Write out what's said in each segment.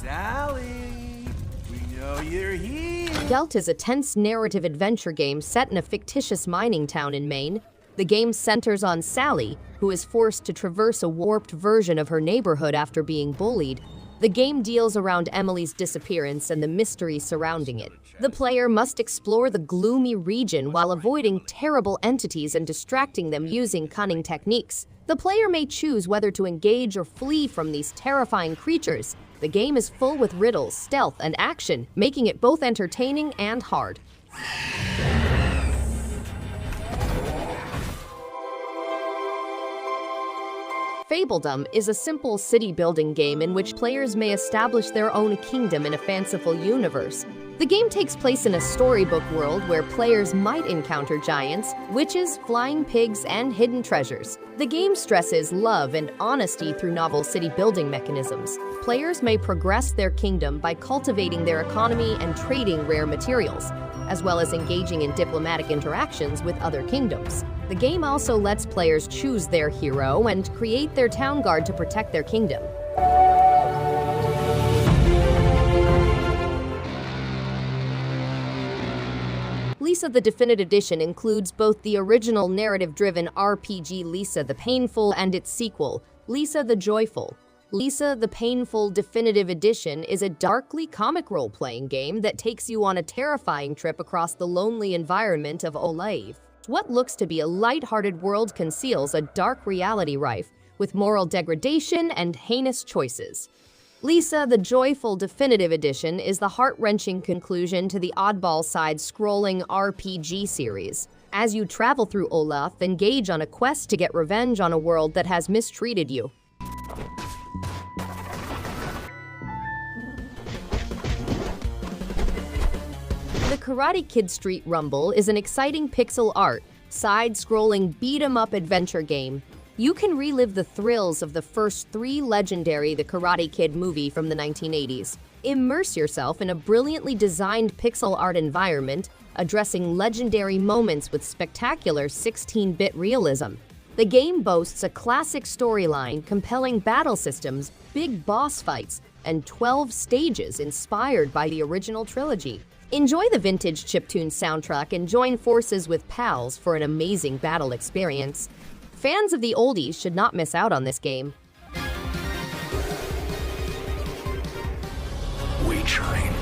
Sally, we know you're here. GYLT is a tense narrative adventure game set in a fictitious mining town in Maine. The game centers on Sally, who is forced to traverse a warped version of her neighborhood after being bullied. The game deals around Emily's disappearance and the mystery surrounding it. The player must explore the gloomy region while avoiding terrible entities and distracting them using cunning techniques. The player may choose whether to engage or flee from these terrifying creatures. The game is full with riddles, stealth, and action, making it both entertaining and hard. Fabledom is a simple city-building game in which players may establish their own kingdom in a fanciful universe. The game takes place in a storybook world where players might encounter giants, witches, flying pigs, and hidden treasures. The game stresses love and honesty through novel city-building mechanisms. Players may progress their kingdom by cultivating their economy and trading rare materials, as well as engaging in diplomatic interactions with other kingdoms. The game also lets players choose their hero and create their town guard to protect their kingdom. Lisa the Definitive Edition includes both the original narrative-driven RPG Lisa the Painful and its sequel, Lisa the Joyful. Lisa the Painful Definitive Edition is a darkly comic role-playing game that takes you on a terrifying trip across the lonely environment of Olathe. What looks to be a light-hearted world conceals a dark reality rife with moral degradation and heinous choices. Lisa the Joyful Definitive Edition is the heart-wrenching conclusion to the oddball side-scrolling RPG series. As you travel through Olathe, engage on a quest to get revenge on a world that has mistreated you. The Karate Kid Street Rumble is an exciting pixel art, side-scrolling beat-em-up adventure game. You can relive the thrills of the first three legendary The Karate Kid movie from the 1980s. Immerse yourself in a brilliantly designed pixel art environment, addressing legendary moments with spectacular 16-bit realism. The game boasts a classic storyline, compelling battle systems, big boss fights, and 12 stages inspired by the original trilogy. Enjoy the vintage chiptune soundtrack and join forces with pals for an amazing battle experience. Fans of the oldies should not miss out on this game. We train,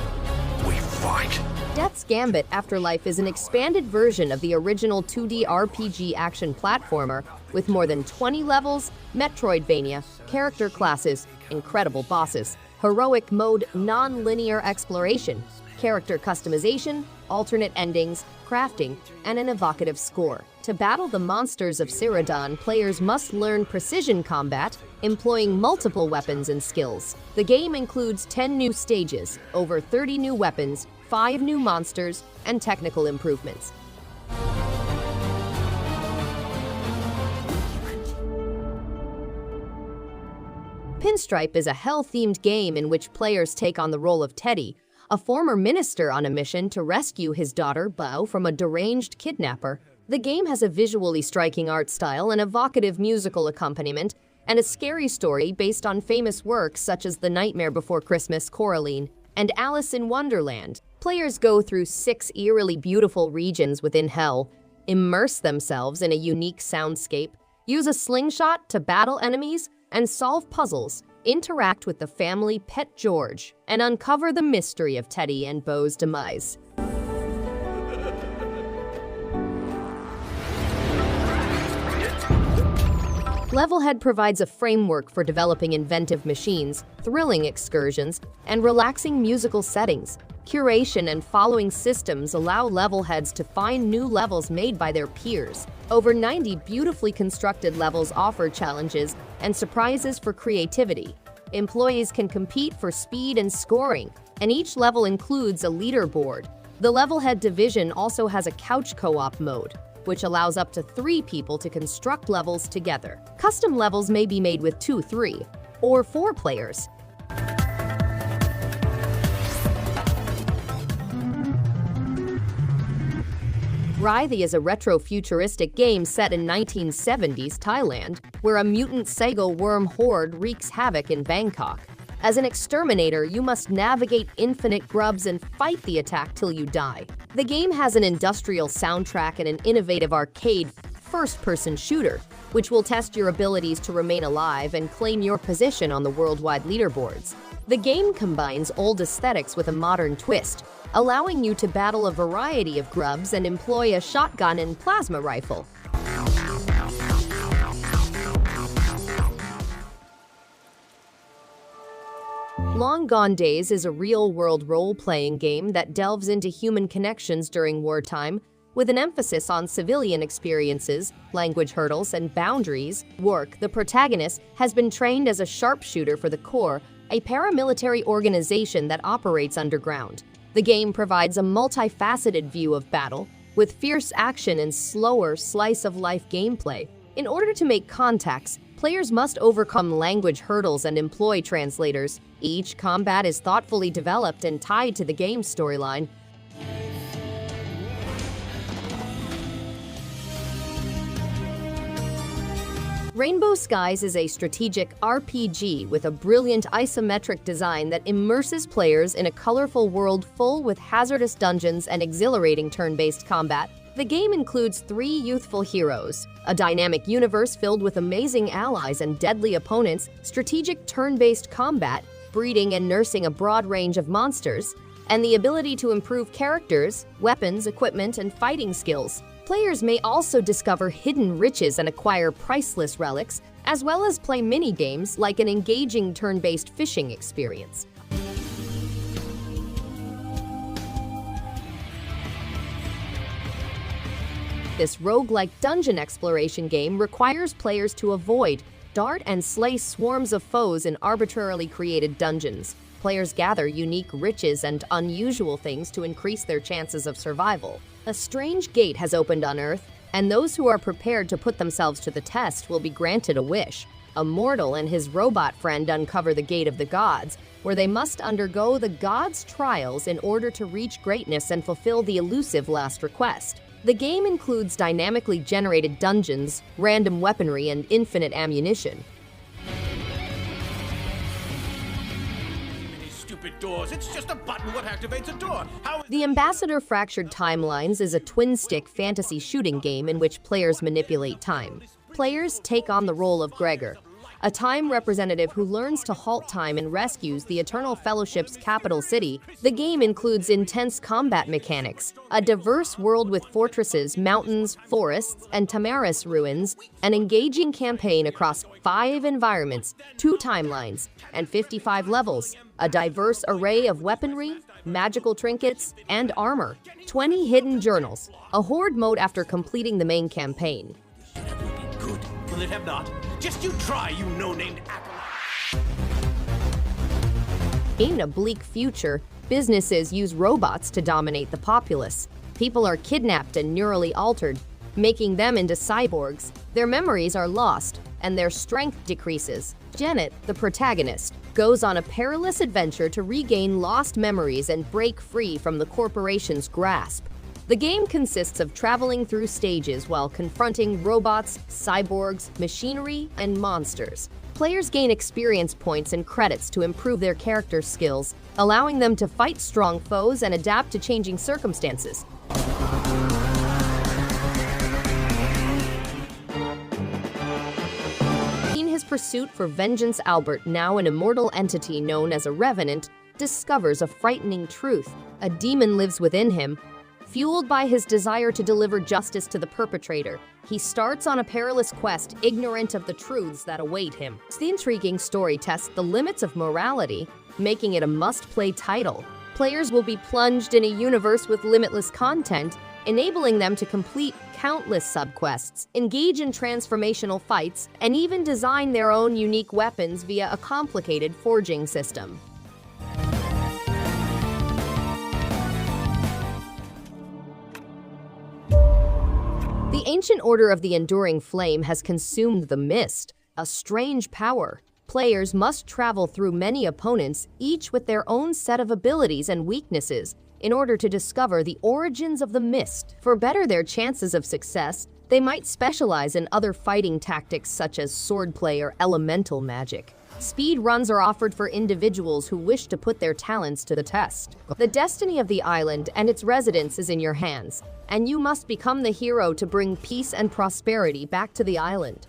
we fight. Death's Gambit Afterlife is an expanded version of the original 2D RPG action platformer with more than 20 levels, Metroidvania, character classes, incredible bosses, heroic mode, non-linear exploration, character customization, alternate endings, crafting, and an evocative score. To battle the monsters of Cyrodiil, players must learn precision combat, employing multiple weapons and skills. The game includes 10 new stages, over 30 new weapons, 5 new monsters, and technical improvements. Pinstripe is a hell-themed game in which players take on the role of Teddy, a former minister on a mission to rescue his daughter, Beau, from a deranged kidnapper. The game has a visually striking art style, an evocative musical accompaniment, and a scary story based on famous works such as The Nightmare Before Christmas, Coraline, and Alice in Wonderland. Players go through 6 eerily beautiful regions within hell, immerse themselves in a unique soundscape, use a slingshot to battle enemies, and solve puzzles, interact with the family pet George, and uncover the mystery of Teddy and Beau's demise. Levelhead provides a framework for developing inventive machines, thrilling excursions, and relaxing musical settings. Curation and following systems allow Levelheads to find new levels made by their peers. Over 90 beautifully constructed levels offer challenges and surprises for creativity. Employees can compete for speed and scoring, and each level includes a leaderboard. The Levelhead division also has a couch co-op mode, which allows up to 3 people to construct levels together. Custom levels may be made with 2, 3, or 4 players. WRITHE is a retro-futuristic game set in 1970s Thailand, where a mutant sago worm horde wreaks havoc in Bangkok. As an exterminator, you must navigate infinite grubs and fight the attack till you die. The game has an industrial soundtrack and an innovative arcade first-person shooter, which will test your abilities to remain alive and claim your position on the worldwide leaderboards. The game combines old aesthetics with a modern twist, allowing you to battle a variety of grubs and employ a shotgun and plasma rifle. Long Gone Days is a real-world role-playing game that delves into human connections during wartime, with an emphasis on civilian experiences, language hurdles, and boundaries. The protagonist has been trained as a sharpshooter for the Corps, a paramilitary organization that operates underground. The game provides a multifaceted view of battle, with fierce action and slower slice-of-life gameplay. In order to make contacts, players must overcome language hurdles and employ translators. Each combat is thoughtfully developed and tied to the game's storyline. Rainbow Skies is a strategic RPG with a brilliant isometric design that immerses players in a colorful world full with hazardous dungeons and exhilarating turn-based combat. The game includes 3 youthful heroes, a dynamic universe filled with amazing allies and deadly opponents, strategic turn-based combat, breeding and nursing a broad range of monsters, and the ability to improve characters, weapons, equipment, and fighting skills. Players may also discover hidden riches and acquire priceless relics, as well as play mini-games like an engaging turn-based fishing experience. This roguelike dungeon exploration game requires players to avoid, dart, and slay swarms of foes in arbitrarily created dungeons. Players gather unique riches and unusual things to increase their chances of survival. A strange gate has opened on Earth, and those who are prepared to put themselves to the test will be granted a wish. A mortal and his robot friend uncover the Gate of the Gods, where they must undergo the gods' trials in order to reach greatness and fulfill the elusive last request. The game includes dynamically generated dungeons, random weaponry, and infinite ammunition. Doors. It's just a button. What activates a door? The Ambassador Fractured Timelines is a twin-stick fantasy shooting game in which players manipulate time. Players take on the role of Gregor, a time representative who learns to halt time and rescues the Eternal Fellowship's capital city. The game includes intense combat mechanics, a diverse world with fortresses, mountains, forests, and Tamaris ruins, an engaging campaign across 5 environments, 2 timelines, and 55 levels, a diverse array of weaponry, magical trinkets, and armor, 20 hidden journals, a horde mode after completing the main campaign. That will be good. Will it have not? Just you try, you no-named apple. In a bleak future, businesses use robots to dominate the populace. People are kidnapped and neurally altered, making them into cyborgs. Their memories are lost, and their strength decreases. Janet, the protagonist, goes on a perilous adventure to regain lost memories and break free from the corporation's grasp. The game consists of traveling through stages while confronting robots, cyborgs, machinery, and monsters. Players gain experience points and credits to improve their character skills, allowing them to fight strong foes and adapt to changing circumstances. In his pursuit for vengeance, Albert, now an immortal entity known as a Revenant, discovers a frightening truth. A demon lives within him. Fueled by his desire to deliver justice to the perpetrator, he starts on a perilous quest, ignorant of the truths that await him. The intriguing story tests the limits of morality, making it a must-play title. Players will be plunged in a universe with limitless content, enabling them to complete countless subquests, engage in transformational fights, and even design their own unique weapons via a complicated forging system. The Ancient Order of the Enduring Flame has consumed the Mist, a strange power. Players must travel through many opponents, each with their own set of abilities and weaknesses, in order to discover the origins of the Mist. For better their chances of success, they might specialize in other fighting tactics such as swordplay or elemental magic. Speed runs are offered for individuals who wish to put their talents to the test. The destiny of the island and its residents is in your hands, and you must become the hero to bring peace and prosperity back to the island.